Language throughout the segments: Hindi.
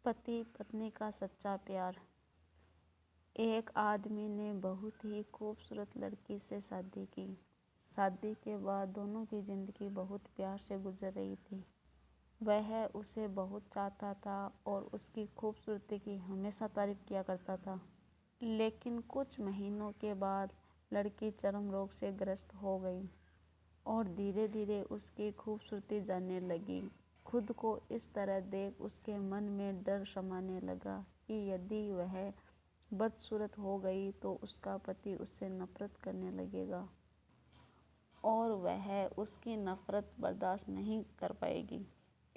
पति पत्नी का सच्चा प्यार। एक आदमी ने बहुत ही खूबसूरत लड़की से शादी की। शादी के बाद दोनों की ज़िंदगी बहुत प्यार से गुजर रही थी। वह उसे बहुत चाहता था और उसकी खूबसूरती की हमेशा तारीफ किया करता था। लेकिन कुछ महीनों के बाद लड़की चर्म रोग से ग्रस्त हो गई और धीरे धीरे उसकी खूबसूरती जाने लगी। खुद को इस तरह देख उसके मन में डर समाने लगा कि यदि वह बदसूरत हो गई तो उसका पति उससे नफरत करने लगेगा और वह उसकी नफरत बर्दाश्त नहीं कर पाएगी।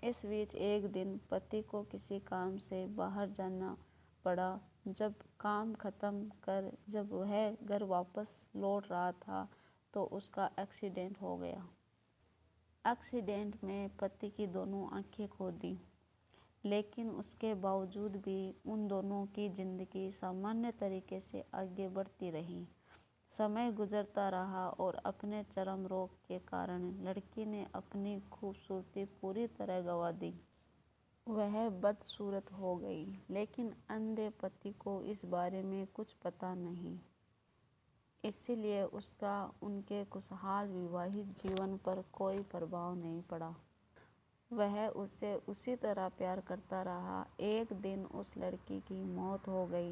इस बीच एक दिन पति को किसी काम से बाहर जाना पड़ा। जब काम खत्म कर जब वह घर वापस लौट रहा था तो उसका एक्सीडेंट हो गया। एक्सीडेंट में पति की दोनों आंखें खो दी, लेकिन उसके बावजूद भी उन दोनों की जिंदगी सामान्य तरीके से आगे बढ़ती रही। समय गुजरता रहा और अपने चर्म रोग के कारण लड़की ने अपनी खूबसूरती पूरी तरह गंवा दी। वह बदसूरत हो गई, लेकिन अंधे पति को इस बारे में कुछ पता नहीं। इसीलिए उसका उनके खुशहाल विवाहित जीवन पर कोई प्रभाव नहीं पड़ा। वह उससे उसी तरह प्यार करता रहा। एक दिन उस लड़की की मौत हो गई।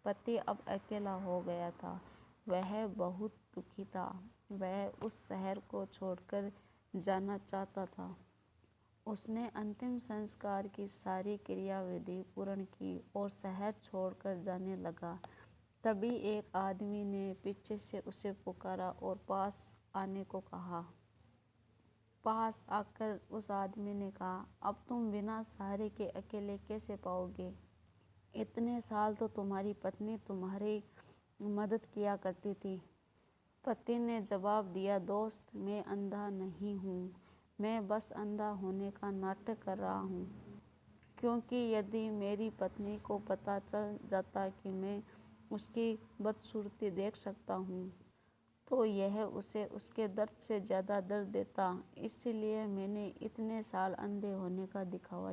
पति अब अकेला हो गया था। वह बहुत दुखी था। वह उस शहर को छोड़कर जाना चाहता था। उसने अंतिम संस्कार की सारी क्रियाविधि पूर्ण की और शहर छोड़कर जाने लगा। तभी एक आदमी ने पीछे से उसे पुकारा और पास आने को कहा। पास आकर उस आदमी ने कहा, अब तुम बिना सहारे के अकेले कैसे पाओगे? इतने साल तो तुम्हारी पत्नी तुम्हारी मदद किया करती थी। पति ने जवाब दिया, दोस्त, मैं अंधा नहीं हूँ। मैं बस अंधा होने का नाटक कर रहा हूँ, क्योंकि यदि मेरी पत्नी को पता चल जाता कि मैं उसकी बदसूरती देख सकता हूँ तो यह उसे उसके दर्द से ज़्यादा दर्द देता। इसलिए मैंने इतने साल अंधे होने का दिखावा